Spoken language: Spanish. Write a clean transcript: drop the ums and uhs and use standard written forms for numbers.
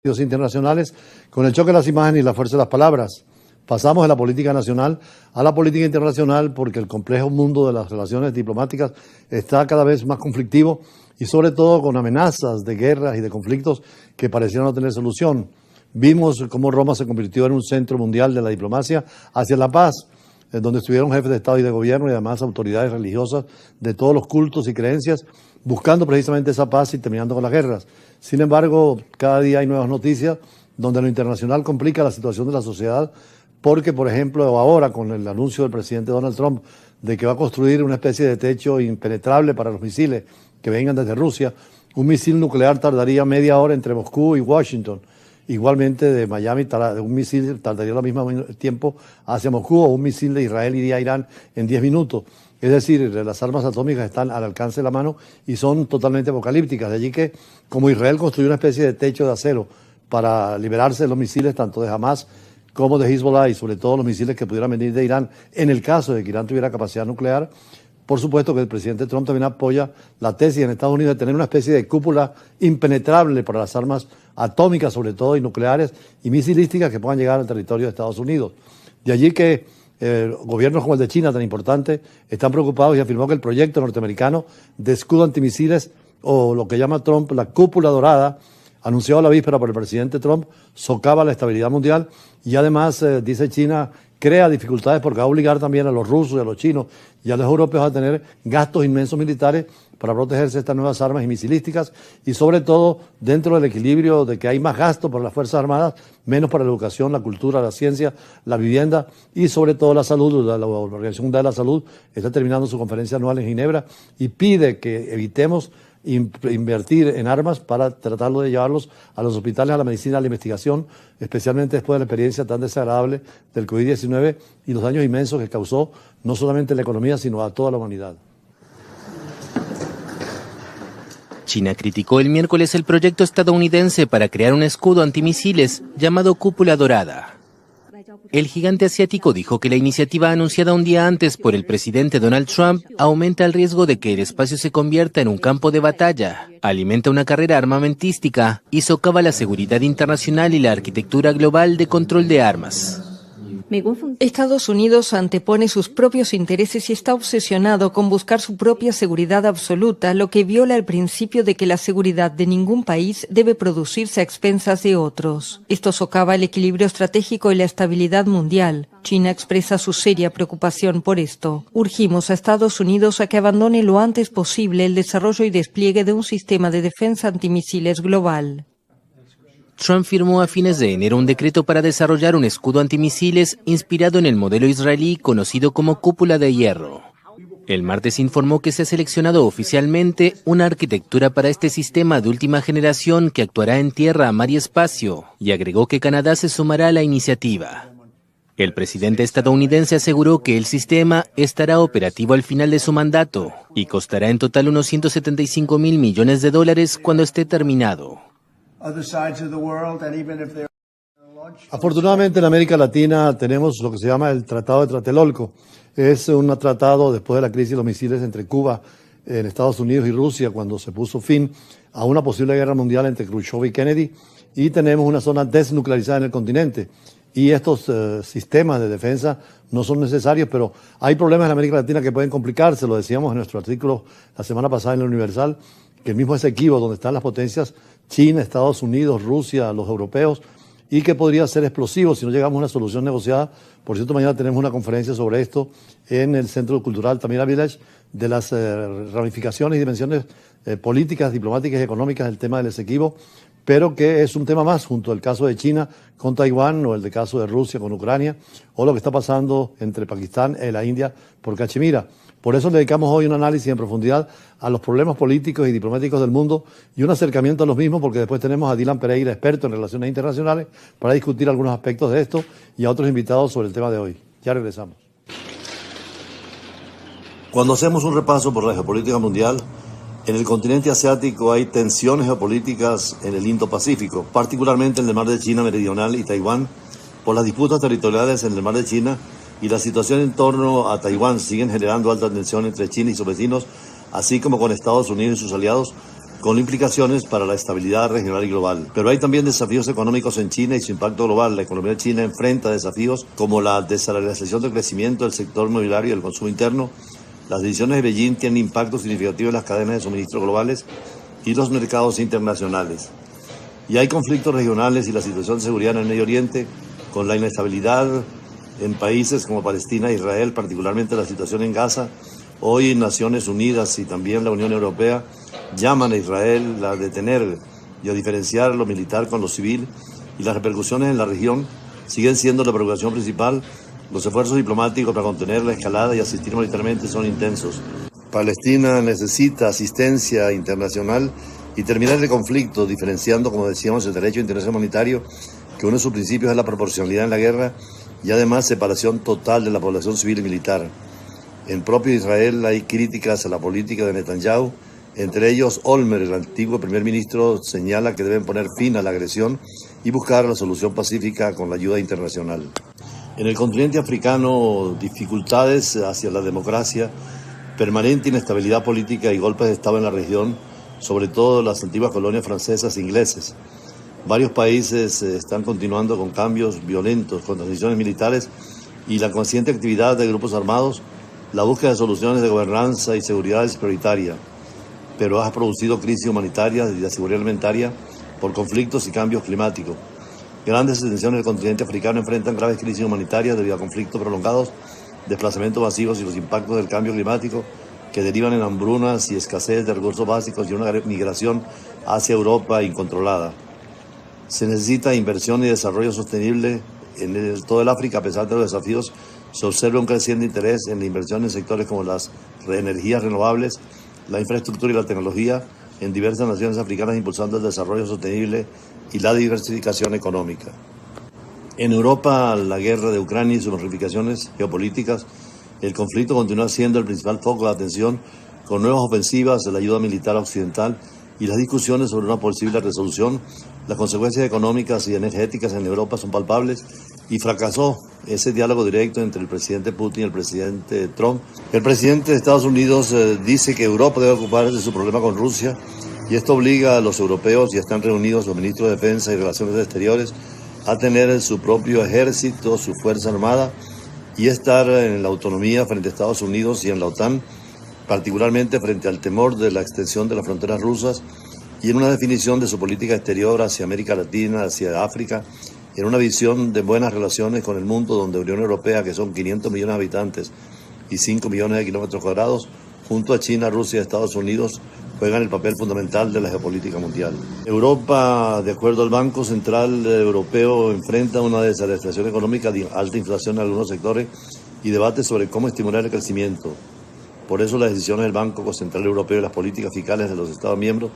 internacionales, con el choque de las imágenes y la fuerza de las palabras. Pasamos de la política nacional a la política internacional porque el complejo mundo de las relaciones diplomáticas está cada vez más conflictivo y sobre todo con amenazas de guerras y de conflictos que parecieran no tener solución. Vimos cómo Roma se convirtió en un centro mundial de la diplomacia hacia la paz, donde estuvieron jefes de Estado y de gobierno y además autoridades religiosas de todos los cultos y creencias, buscando precisamente esa paz y terminando con las guerras. Sin embargo, cada día hay nuevas noticias donde lo internacional complica la situación de la sociedad, porque, por ejemplo, ahora con el anuncio del presidente Donald Trump de que va a construir una especie de techo impenetrable para los misiles que vengan desde Rusia, un misil nuclear tardaría media hora entre Moscú y Washington. Igualmente de Miami, un misil tardaría lo mismo tiempo hacia Moscú, o un misil de Israel iría a Irán en 10 minutos. Es decir, las armas atómicas están al alcance de la mano y son totalmente apocalípticas. De allí que, como Israel construyó una especie de techo de acero para liberarse de los misiles, tanto de Hamas como de Hezbollah, y sobre todo los misiles que pudieran venir de Irán, en el caso de que Irán tuviera capacidad nuclear, por supuesto que el presidente Trump también apoya la tesis en Estados Unidos de tener una especie de cúpula impenetrable para las armas atómicas, sobre todo, y nucleares y misilísticas que puedan llegar al territorio de Estados Unidos. De allí que gobiernos como el de China, tan importante, están preocupados y afirmó que el proyecto norteamericano de escudo antimisiles, o lo que llama Trump la cúpula dorada, anunciado a la víspera por el presidente Trump, socava la estabilidad mundial y además, dice China, crea dificultades porque va a obligar también a los rusos y a los chinos y a los europeos a tener gastos inmensos militares para protegerse de estas nuevas armas y misilísticas, y sobre todo dentro del equilibrio de que hay más gasto para las Fuerzas Armadas, menos para la educación, la cultura, la ciencia, la vivienda y sobre todo la salud. La Organización Mundial de la Salud está terminando su conferencia anual en Ginebra y pide que evitemos invertir en armas para tratarlo de llevarlos a los hospitales, a la medicina, a la investigación, especialmente después de la experiencia tan desagradable del COVID-19 y los daños inmensos que causó no solamente a la economía, sino a toda la humanidad. China criticó el miércoles el proyecto estadounidense para crear un escudo antimisiles llamado Cúpula Dorada. El gigante asiático dijo que la iniciativa anunciada un día antes por el presidente Donald Trump aumenta el riesgo de que el espacio se convierta en un campo de batalla, alimenta una carrera armamentística y socava la seguridad internacional y la arquitectura global de control de armas. Estados Unidos antepone sus propios intereses y está obsesionado con buscar su propia seguridad absoluta, lo que viola el principio de que la seguridad de ningún país debe producirse a expensas de otros. Esto socava el equilibrio estratégico y la estabilidad mundial. China expresa su seria preocupación por esto. Urgimos a Estados Unidos a que abandone lo antes posible el desarrollo y despliegue de un sistema de defensa antimisiles global. Trump firmó a fines de enero un decreto para desarrollar un escudo antimisiles inspirado en el modelo israelí conocido como Cúpula de Hierro. El martes informó que se ha seleccionado oficialmente una arquitectura para este sistema de última generación que actuará en tierra, mar y espacio, y agregó que Canadá se sumará a la iniciativa. El presidente estadounidense aseguró que el sistema estará operativo al final de su mandato y costará en total unos 175.000 millones de dólares cuando esté terminado. Afortunadamente en América Latina tenemos lo que se llama el Tratado de Tlatelolco. Es un tratado después de la crisis de los misiles entre Cuba, en Estados Unidos y Rusia, cuando se puso fin a una posible guerra mundial entre Khrushchev y Kennedy, y tenemos una zona desnuclearizada en el continente. Y estos sistemas de defensa no son necesarios, pero hay problemas en América Latina que pueden complicarse. Lo decíamos en nuestro artículo la semana pasada en el Universal, que el mismo Esequibo, donde están las potencias China, Estados Unidos, Rusia, los europeos, y que podría ser explosivo si no llegamos a una solución negociada. Por cierto, mañana tenemos una conferencia sobre esto en el Centro Cultural Tamira Village, de las ramificaciones y dimensiones políticas, diplomáticas y económicas del tema del Esequibo, pero que es un tema más, junto al caso de China con Taiwán, o el de caso de Rusia con Ucrania, o lo que está pasando entre Pakistán y la India por Cachemira. Por eso le dedicamos hoy un análisis en profundidad a los problemas políticos y diplomáticos del mundo y un acercamiento a los mismos, porque después tenemos a Dylan Pereira, experto en relaciones internacionales, para discutir algunos aspectos de esto, y a otros invitados sobre el tema de hoy. Ya regresamos. Cuando hacemos un repaso por la geopolítica mundial, en el continente asiático hay tensiones geopolíticas en el Indo-Pacífico, particularmente en el mar de China Meridional y Taiwán, por las disputas territoriales en el mar de China, y la situación en torno a Taiwán siguen generando alta tensión entre China y sus vecinos, así como con Estados Unidos y sus aliados, con implicaciones para la estabilidad regional y global. Pero hay también desafíos económicos en China y su impacto global. La economía china enfrenta desafíos como la desaceleración del crecimiento del sector inmobiliario y el consumo interno. Las decisiones de Beijing tienen impacto significativo en las cadenas de suministro globales y los mercados internacionales. Y hay conflictos regionales y la situación de seguridad en el Medio Oriente, con la inestabilidad en países como Palestina e Israel, particularmente la situación en Gaza. Hoy Naciones Unidas y también la Unión Europea llaman a Israel a detener y a diferenciar lo militar con lo civil, y las repercusiones en la región siguen siendo la preocupación principal. Los esfuerzos diplomáticos para contener la escalada y asistir militarmente son intensos. Palestina necesita asistencia internacional y terminar el conflicto, diferenciando, como decíamos, el derecho internacional humanitario, que uno de sus principios es la proporcionalidad en la guerra y además separación total de la población civil y militar. En propio Israel hay críticas a la política de Netanyahu. Entre ellos, Olmert, el antiguo primer ministro, señala que deben poner fin a la agresión y buscar la solución pacífica con la ayuda internacional. En el continente africano, dificultades hacia la democracia, permanente inestabilidad política y golpes de Estado en la región, sobre todo las antiguas colonias francesas e ingleses. Varios países están continuando con cambios violentos, con transiciones militares y la consciente actividad de grupos armados. La búsqueda de soluciones de gobernanza y seguridad es prioritaria, pero ha producido crisis humanitarias y de seguridad alimentaria por conflictos y cambios climáticos. Grandes extensiones del continente africano enfrentan graves crisis humanitarias debido a conflictos prolongados, desplazamientos masivos y los impactos del cambio climático que derivan en hambrunas y escasez de recursos básicos y una migración hacia Europa incontrolada. Se necesita inversión y desarrollo sostenible en todo el África. A pesar de los desafíos, se observa un creciente interés en la inversión en sectores como las energías renovables, la infraestructura y la tecnología en diversas naciones africanas, impulsando el desarrollo sostenible y la diversificación económica. En Europa, la guerra de Ucrania y sus ramificaciones geopolíticas, el conflicto continúa siendo el principal foco de atención, con nuevas ofensivas de la ayuda militar occidental y las discusiones sobre una posible resolución. Las consecuencias económicas y energéticas en Europa son palpables y fracasó ese diálogo directo entre el presidente Putin y el presidente Trump. El presidente de Estados Unidos dice que Europa debe ocuparse de su problema con Rusia, y esto obliga a los europeos, y están reunidos los ministros de Defensa y Relaciones Exteriores, a tener su propio ejército, su fuerza armada, y estar en la autonomía frente a Estados Unidos y en la OTAN, particularmente frente al temor de la extensión de las fronteras rusas y en una definición de su política exterior hacia América Latina, hacia África, en una visión de buenas relaciones con el mundo, donde la Unión Europea, que son 500 millones de habitantes y 5 millones de kilómetros cuadrados, junto a China, Rusia y Estados Unidos, juegan el papel fundamental de la geopolítica mundial. Europa, de acuerdo al Banco Central Europeo, enfrenta una desaceleración económica, de alta inflación en algunos sectores y debate sobre cómo estimular el crecimiento. Por eso las decisiones del Banco Central Europeo y las políticas fiscales de los Estados miembros